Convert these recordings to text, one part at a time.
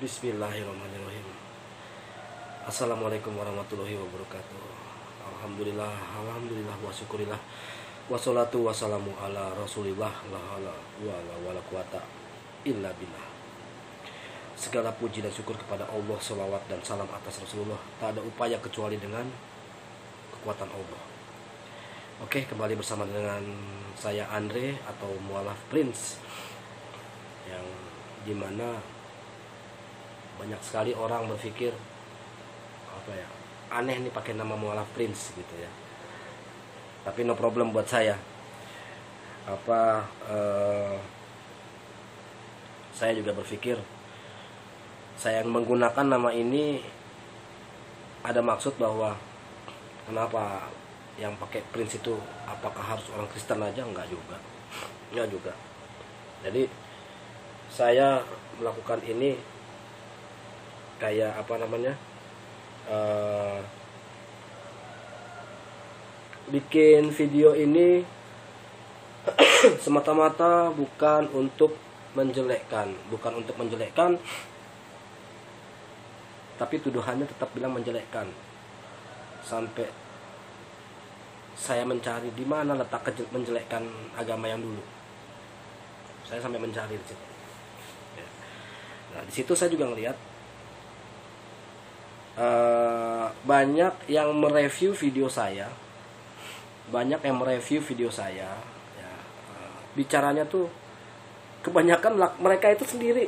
Bismillahirrahmanirrahim. Assalamualaikum warahmatullahi wabarakatuh. Alhamdulillah, alhamdulillah wa syukurillah. Wassalatu wassalamu ala rasulillah. La hawla wala quwata illa billah. Segala puji dan syukur kepada Allah, salawat dan salam atas Rasulullah. Tak ada upaya kecuali dengan kekuatan Allah. Oke, kembali bersama dengan saya Andre atau Mualaf Prince, yang dimana banyak sekali orang berpikir aneh nih pakai nama Mualaf Prince gitu ya. Tapi no problem buat saya. Saya juga berpikir saya menggunakan nama ini ada maksud bahwa kenapa yang pakai Prince itu apakah harus orang Kristen aja? Enggak juga. Jadi saya melakukan ini kayak bikin video ini semata-mata bukan untuk menjelekkan, tapi tuduhannya tetap bilang menjelekkan. Sampai saya mencari di mana letak menjelekkan agama yang dulu. Saya sampai mencari di situ. Nah, di situ saya juga ngelihat banyak yang mereview video saya, ya, bicaranya tuh kebanyakan mereka itu sendiri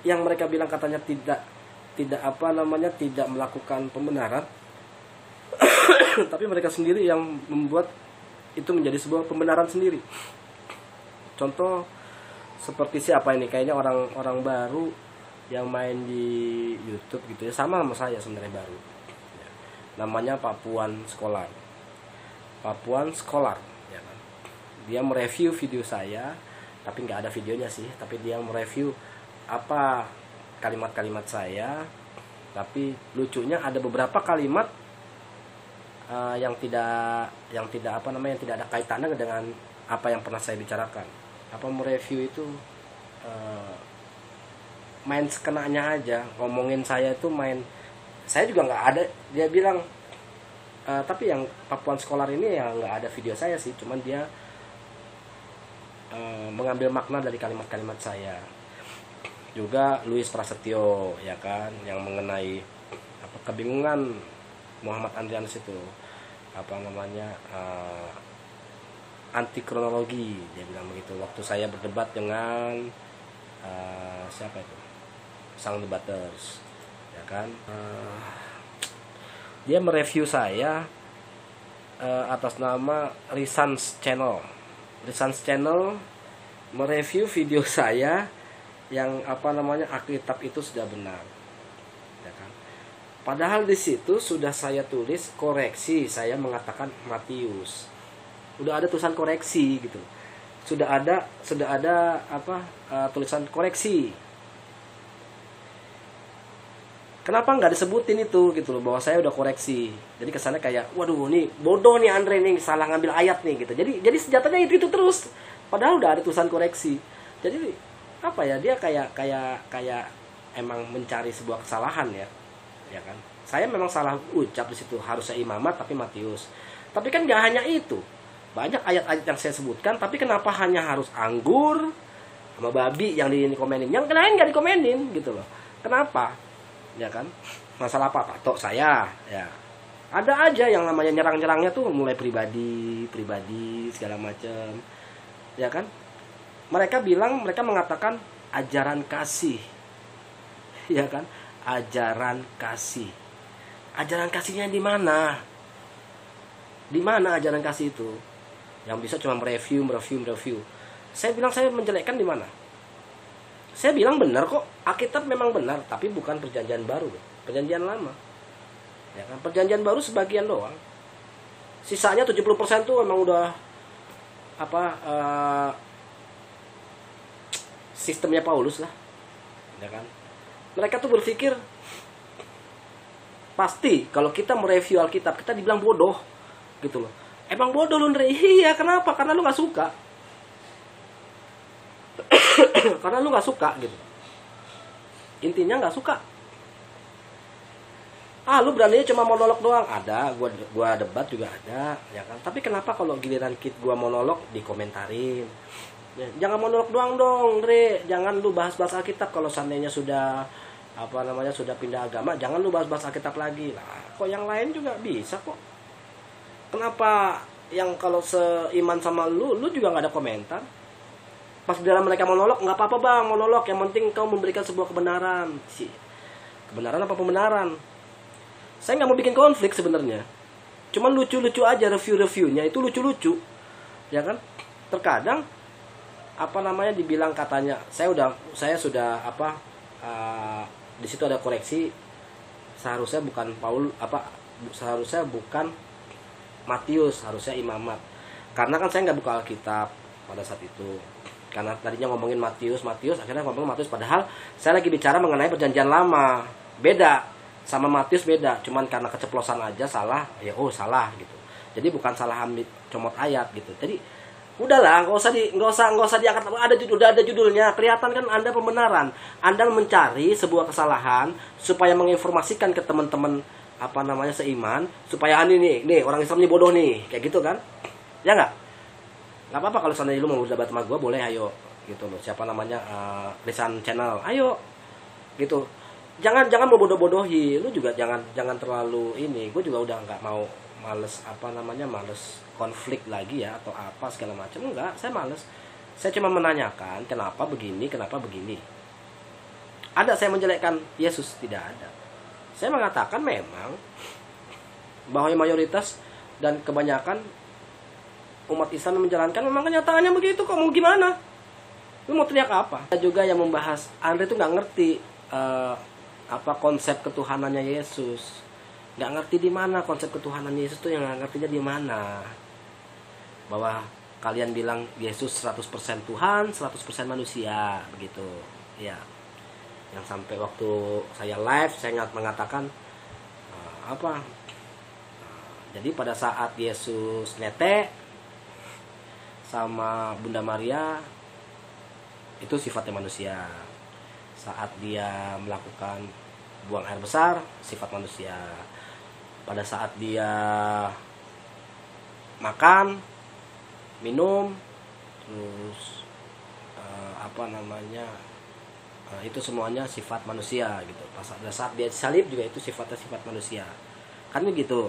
yang mereka bilang katanya tidak melakukan pembenaran, tapi mereka sendiri yang membuat itu menjadi sebuah pembenaran sendiri. Contoh seperti siapa ini? Kayaknya orang baru yang main di YouTube gitu ya, sama saya sebenarnya baru. Namanya Papuan Scholar, ya kan? Dia mereview video saya, tapi nggak ada videonya sih. Tapi dia mereview kalimat-kalimat saya. Tapi lucunya ada beberapa kalimat yang tidak ada kaitannya dengan apa yang pernah saya bicarakan. Mereview itu main sekenanya aja, ngomongin saya itu main. Saya juga nggak ada, dia bilang tapi yang Papuan Scholar ini ya nggak ada video saya sih, cuman dia mengambil makna dari kalimat-kalimat saya. Juga Luis Prasetyo, ya kan, yang mengenai kebingungan Muhammad Andrianus itu anti kronologi, dia bilang begitu waktu saya berdebat dengan siapa itu, sang debaters, ya kan. Dia mereview saya atas nama Risans Channel mereview video saya yang Alkitab itu sudah benar, ya kan. Padahal di situ sudah saya tulis koreksi, saya mengatakan Matius, udah ada tulisan koreksi gitu, sudah ada tulisan koreksi. Kenapa nggak disebutin itu gitu loh, bahwa saya udah koreksi? Jadi kesannya kayak, waduh nih bodoh nih Andre nih, salah ngambil ayat nih gitu. Jadi senjatanya itu terus. Padahal udah ada tulisan koreksi. Jadi dia kayak emang mencari sebuah kesalahan ya kan. Saya memang salah ucap di situ, harusnya imamat tapi Matius. Tapi kan nggak hanya itu, banyak ayat-ayat yang saya sebutkan. Tapi kenapa hanya harus anggur sama babi yang dikomenin, yang lain nggak dikomenin gitu loh? Kenapa? Ya kan, masalah apa tok saya ya, ada aja yang namanya nyerang-nyerangnya tuh mulai pribadi segala macam, ya kan. Mereka mengatakan ajaran kasih, ya kan, ajaran kasihnya di mana ajaran kasih itu? Yang bisa cuma mereview. Saya bilang saya menjelekkan di mana? Saya bilang benar kok, Alkitab memang benar, tapi bukan perjanjian baru, perjanjian lama. Ya kan, perjanjian baru sebagian doang. Sisanya 70% tuh memang udah sistemnya Paulus lah. Ya kan? Mereka tuh berpikir pasti kalau kita mereview Alkitab kita dibilang bodoh gitu loh. Emang bodoh lu, Andre? Iya, kenapa? Karena lu enggak suka. Karena lu nggak suka gitu. intinya nggak suka. Lu beraninya cuma monolog doang, ada, gua debat juga ada, ya kan. Tapi kenapa kalau giliran gua monolog dikomentarin? Ya, jangan monolog doang dong, Dre. Jangan lu bahas-bahas Alkitab. Kalau seandainya sudah sudah pindah agama, jangan lu bahas-bahas Alkitab lagi lah. Kok yang lain juga bisa kok. Kenapa yang kalau seiman sama lu juga nggak ada komentar? Pas dalam mereka monolog, nggak apa-apa bang, monolog. Yang penting kau memberikan sebuah kebenaran. Kebenaran apa pembenaran? Saya nggak mau bikin konflik sebenarnya. Cuman lucu-lucu aja review-reviewnya, itu lucu-lucu, ya kan? Terkadang dibilang katanya saya sudah di situ ada koreksi, seharusnya bukan seharusnya bukan Matius, harusnya Imamat. Karena kan saya nggak buka Alkitab pada saat itu. Karena tadinya ngomongin Matius, akhirnya ngomongin Matius, padahal saya lagi bicara mengenai perjanjian lama. Beda sama Matius, beda. Cuman karena keceplosan aja salah, ya salah gitu. Jadi bukan salah ambil comot ayat gitu. Jadi udahlah, nggak usah diangkat. Udah ada judulnya, kelihatan kan Anda pembenaran. Anda mencari sebuah kesalahan supaya menginformasikan ke teman-teman seiman, supaya nih orang Islam ini bodoh nih, kayak gitu kan? Ya nggak apa-apa kalau seandainya lu mau berdebat sama gue, boleh, ayo gitu loh. Siapa Lisan Channel, ayo gitu. Jangan mau bodoh-bodohi. Lu juga jangan terlalu ini. Gue juga udah nggak mau, males konflik lagi ya atau apa segala macam. Enggak, saya males. Saya cuma menanyakan kenapa begini. Ada saya menjelekkan Yesus? Tidak ada. Saya mengatakan memang bahwa mayoritas dan kebanyakan umat Islam menjalankan memang kenyataannya begitu. Kok mau gimana? Lu mau teriak apa? Ada juga yang membahas Andre itu nggak ngerti konsep ketuhanannya Yesus. Nggak ngerti di mana konsep ketuhanan Yesus tuh, yang nggak ngertinya di mana. Bahwa kalian bilang Yesus 100% Tuhan, 100% manusia, begitu. Ya. Yang sampai waktu saya live saya mengatakan jadi pada saat Yesus nete sama Bunda Maria itu sifatnya manusia. Saat dia melakukan buang air besar, sifat manusia. Pada saat dia makan, minum, terus itu semuanya sifat manusia gitu. Pada saat dia salib juga itu sifatnya sifat manusia. Kan begitu.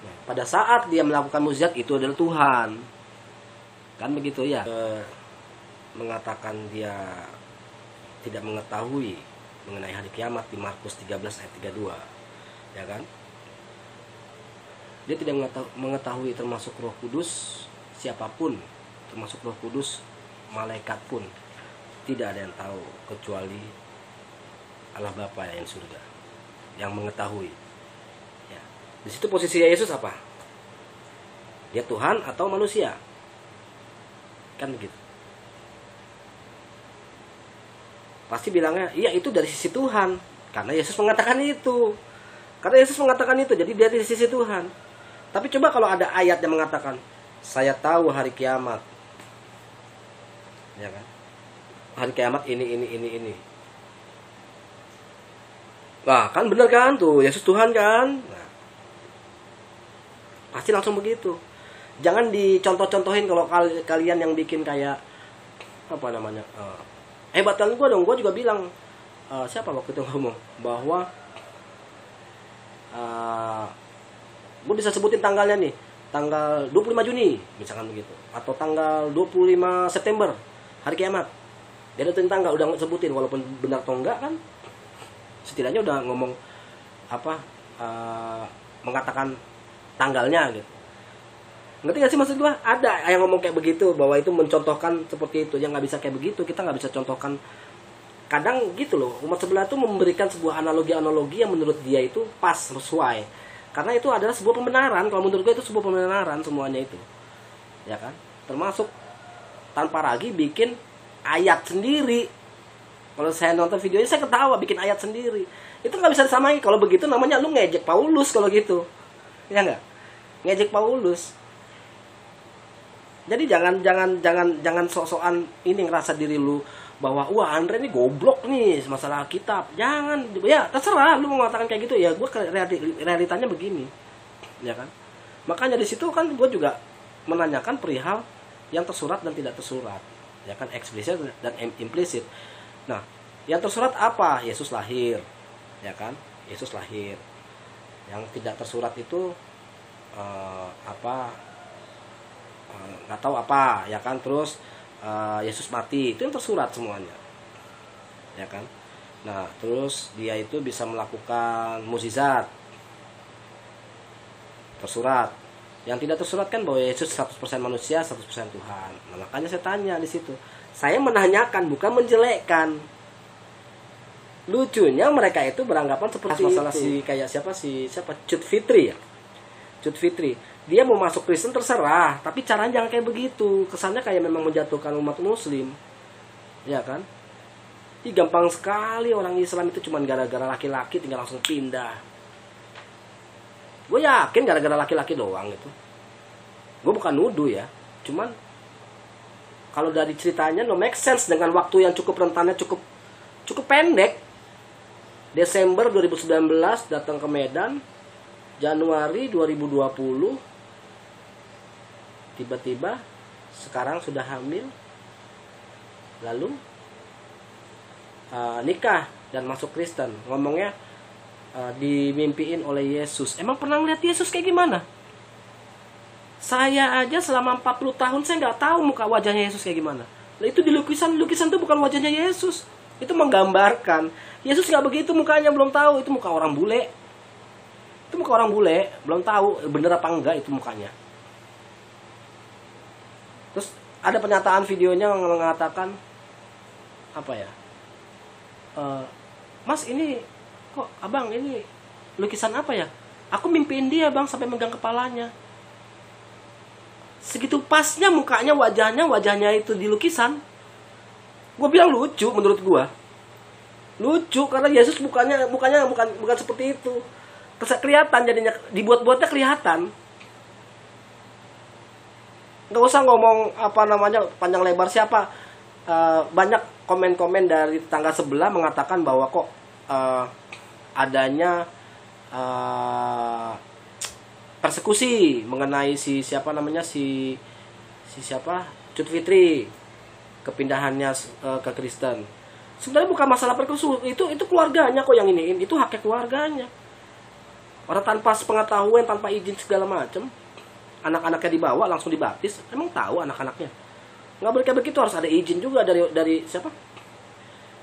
Nah, pada saat dia melakukan mukjizat itu adalah Tuhan. Kan begitu ya. Mengatakan dia tidak mengetahui mengenai hari kiamat di Markus 13 ayat 32. Ya kan? Dia tidak mengetahui termasuk Roh Kudus, siapapun, termasuk Roh Kudus, malaikat pun tidak ada yang tahu kecuali Allah Bapa yang surga yang mengetahui. Ya. Di situ posisi Yesus apa? Dia Tuhan atau manusia? Kan begitu. Pasti bilangnya, iya itu dari sisi Tuhan. Karena Yesus mengatakan itu. Jadi dia dari sisi Tuhan. Tapi coba kalau ada ayat yang mengatakan, saya tahu hari kiamat. Ya kan? Hari kiamat ini. Wah, kan bener kan tuh, Yesus Tuhan kan? Nah, pasti langsung begitu. Jangan dicontoh-contohin kalau kalian yang bikin kayak hebatan gue dong. Gue juga bilang siapa waktu itu ngomong bahwa gue bisa sebutin tanggalnya nih, tanggal 25 Juni misalkan begitu, atau tanggal 25 September hari kiamat. Dia datang tanggal udah sebutin, walaupun benar atau enggak kan setidaknya udah ngomong mengatakan tanggalnya gitu. Ngerti gak sih maksud gue? Ada yang ngomong kayak begitu, bahwa itu mencontohkan seperti itu. Yang gak bisa kayak begitu, kita gak bisa contohkan. Kadang gitu loh, umat sebelah itu memberikan sebuah analogi-analogi yang menurut dia itu pas, sesuai. Karena itu adalah sebuah pembenaran. Kalau menurut gue itu sebuah pembenaran semuanya itu. Ya kan? Termasuk tanpa lagi bikin ayat sendiri. Kalau saya nonton videonya saya ketawa, bikin ayat sendiri. Itu gak bisa disamain. Kalau begitu namanya lu ngejek Paulus kalau gitu. Ya gak? Ngejek Paulus. Jadi jangan sok-sokan ini ngerasa diri lu bahwa wah Andre ini goblok nih masalah kitab. Jangan, ya terserah lu mau mengatakan kayak gitu ya, gue realitanya begini, ya kan. Makanya di situ kan gue juga menanyakan perihal yang tersurat dan tidak tersurat, ya kan, eksplisit dan implisit. Nah, yang tersurat apa? Yesus lahir, ya kan, Yesus lahir. Yang tidak tersurat itu nggak tahu apa, ya kan. Terus Yesus mati, itu yang tersurat semuanya, ya kan. Nah, terus dia itu bisa melakukan mukjizat, tersurat. Yang tidak tersurat kan bahwa Yesus 100% manusia, 100% Tuhan. Nah, makanya saya tanya di situ. Saya menanyakan, bukan menjelekkan. Lucunya mereka itu beranggapan seperti masalah itu. Kayak siapa Cut Fitri ya. Cut Fitri. Dia mau masuk Kristen terserah, tapi caranya jangan kayak begitu. Kesannya kayak memang menjatuhkan umat muslim. Ya kan? Ih, gampang sekali orang Islam itu cuma gara-gara laki-laki tinggal langsung pindah. Gue yakin gara-gara laki-laki doang itu. Gue bukan nuduh ya. Cuman kalau dari ceritanya no make sense dengan waktu yang cukup rentannya cukup pendek. Desember 2019 datang ke Medan. Januari 2020 tiba-tiba sekarang sudah hamil, lalu nikah dan masuk Kristen. Ngomongnya dimimpiin oleh Yesus. Emang pernah ngeliat Yesus kayak gimana? Saya aja selama 40 tahun saya nggak tahu muka wajahnya Yesus kayak gimana. Nah, itu di lukisan itu bukan wajahnya Yesus. Itu menggambarkan Yesus nggak begitu mukanya, belum tahu itu muka orang bule. Itu muka orang bule, belum tahu bener apa enggak itu mukanya. Terus ada pernyataan videonya yang mengatakan apa ya? Mas ini kok abang ini lukisan apa ya? Aku mimpiin dia bang sampai megang kepalanya. Segitu pasnya mukanya, wajahnya itu di lukisan. Gue bilang lucu, menurut gue lucu karena Yesus bukan seperti itu. Kelihatan jadinya, dibuat-buatnya kelihatan. Nggak usah ngomong panjang lebar siapa. Banyak komen-komen dari tetangga sebelah mengatakan bahwa kok adanya persekusi mengenai si Cut Fitri, kepindahannya ke Kristen. Sebenarnya bukan masalah persekusi, itu keluarganya kok yang ini, itu haknya keluarganya. Orang tanpa pengetahuan, tanpa izin segala macam, anak-anaknya dibawa langsung dibaptis. Emang tahu anak-anaknya? Nggak boleh kayak begitu, harus ada izin juga dari siapa?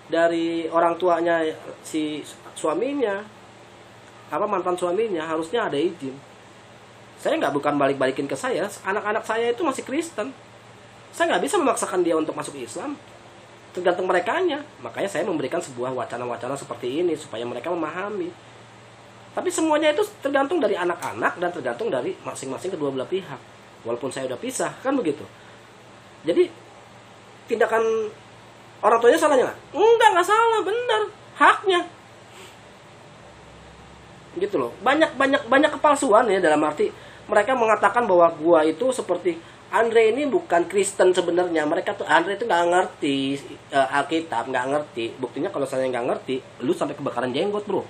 Dari orang tuanya si suaminya, mantan suaminya, harusnya ada izin. Saya bukan balik-balikin ke saya. Anak-anak saya itu masih Kristen. Saya nggak bisa memaksakan dia untuk masuk Islam. Tergantung merekanya. Makanya saya memberikan sebuah wacana-wacana seperti ini supaya mereka memahami. Tapi semuanya itu tergantung dari anak-anak dan tergantung dari masing-masing kedua belah pihak. Walaupun saya udah pisah, kan begitu. Jadi tindakan orang tuanya salahnya nggak? Nggak salah, benar, haknya. Gitu loh. Banyak kepalsuan ya, dalam arti mereka mengatakan bahwa gua itu seperti Andre ini bukan Kristen sebenarnya. Mereka tuh Andre itu nggak ngerti Alkitab, nggak ngerti. Buktinya kalau saya nggak ngerti, lu sampai kebakaran jenggot bro.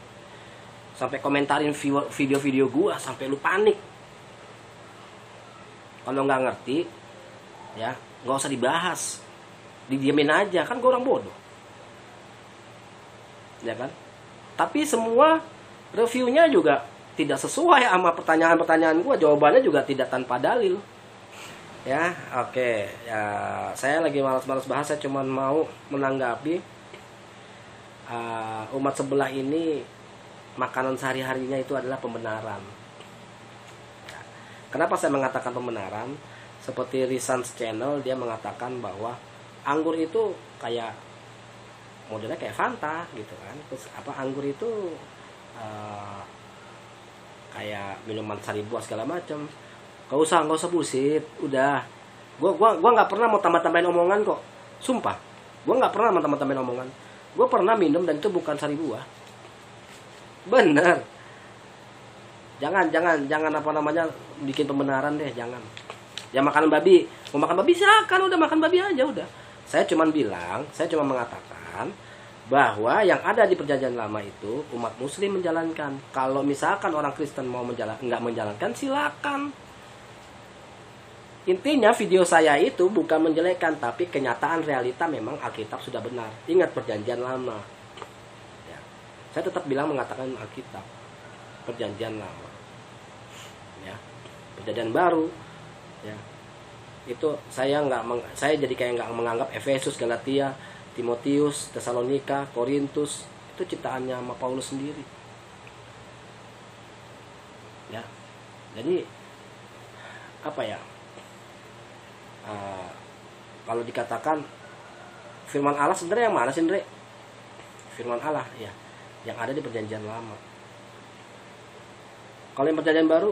Sampai komentarin video-video gua sampai lu panik. Kalau nggak ngerti, ya nggak usah dibahas, didiamin aja, kan gua orang bodoh, ya kan. Tapi semua reviewnya juga tidak sesuai sama pertanyaan-pertanyaan gua, jawabannya juga tidak tanpa dalil. Ya, oke. Ya, saya lagi malas-malas bahas, saya cuma mau menanggapi umat sebelah ini. Makanan sehari-harinya itu adalah pembenaran. Kenapa saya mengatakan pembenaran? Seperti Risan's Channel, dia mengatakan bahwa anggur itu kayak modelnya kayak Fanta gitu kan. Terus anggur itu kayak minuman sari buah segala macam. Gak usah bullshit. Udah. Gua nggak pernah mau tambah-tambahin omongan kok. Sumpah. Gua nggak pernah mau tambah-tambahin omongan. Gua pernah minum dan itu bukan sari buah. Bener. Jangan bikin pembenaran deh, jangan. Ya makanan babi, mau makan babi silakan, udah makan babi aja udah. Saya cuma mengatakan bahwa yang ada di perjanjian lama itu umat muslim menjalankan. Kalau misalkan orang Kristen mau nggak menjalankan, silakan. Intinya video saya itu bukan menjelekkan, tapi kenyataan realita memang Alkitab sudah benar. Ingat perjanjian lama. Ya. Saya tetap bilang mengatakan Alkitab, perjanjian lama. Ya. Perjanjian baru. Ya. Itu saya jadi kayak nggak menganggap Efesus, Galatia, Timotius, Tesalonika, Korintus itu ciptaannya sama Paulus sendiri. Ya, jadi apa ya? Kalau dikatakan firman Allah sebenarnya yang mana sih, Andre? Firman Allah ya, yang ada di perjanjian lama. Kalau yang perjanjian baru,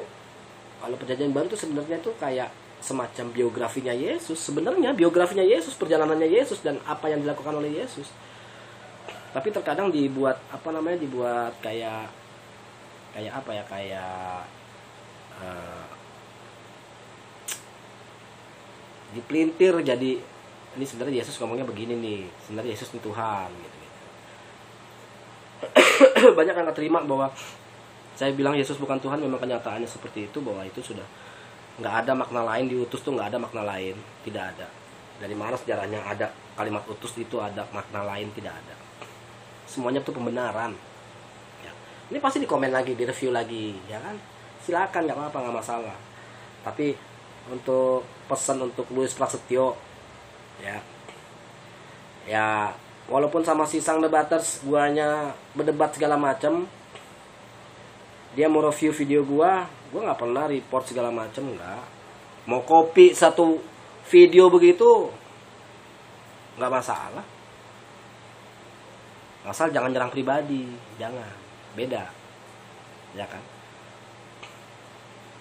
itu sebenarnya itu kayak semacam biografinya Yesus. Sebenarnya biografinya Yesus, perjalanannya Yesus dan apa yang dilakukan oleh Yesus. Tapi terkadang dibuat kayak dipelintir, jadi ini sebenarnya Yesus ngomongnya begini nih, sebenarnya Yesus ini Tuhan gitu. Banyak yang nggak terima bahwa saya bilang Yesus bukan Tuhan. Memang kenyataannya seperti itu, bahwa itu sudah nggak ada makna lain, diutus tuh nggak ada makna lain, tidak ada. Dari mana sejarahnya ada kalimat utus itu ada makna lain? Tidak ada. Semuanya itu pembenaran. Ya. Ini pasti di komen lagi, di review lagi, ya kan? Silakan, nggak apa-apa, nggak masalah. Tapi untuk pesan untuk Louis Prasetyo, ya walaupun sama si Sang Debaters guanya berdebat segala macam, dia mau review video gua nggak pernah report segala macam, nggak. Mau copy satu video begitu nggak masalah, asal jangan nyerang pribadi, jangan, beda, ya kan.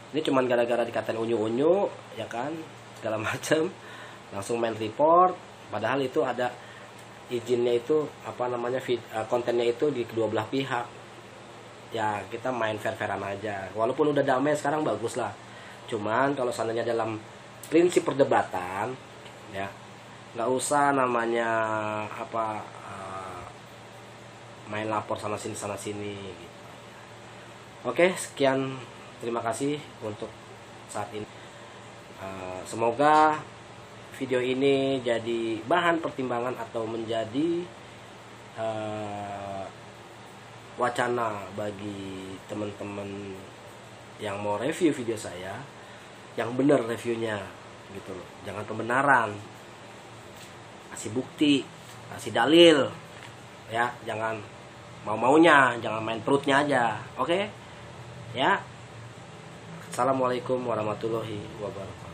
Ini cuman gara-gara dikatain unyu-unyu, ya kan, segala macam, langsung main report, padahal itu ada izinnya, itu kontennya itu di kedua belah pihak. Ya kita main fair-fairan aja, walaupun udah damai sekarang, bagus lah. Cuman kalau seandainya dalam prinsip perdebatan, ya nggak usah main lapor sana sini gitu. Oke, sekian, terima kasih untuk saat ini. Semoga video ini jadi bahan pertimbangan atau menjadi wacana bagi teman-teman yang mau review video saya, yang benar reviewnya gitu loh. Jangan pembenaran, kasih bukti, kasih dalil, ya. Jangan mau-maunya, jangan main perutnya aja. Oke? Ya. Assalamualaikum warahmatullahi wabarakatuh.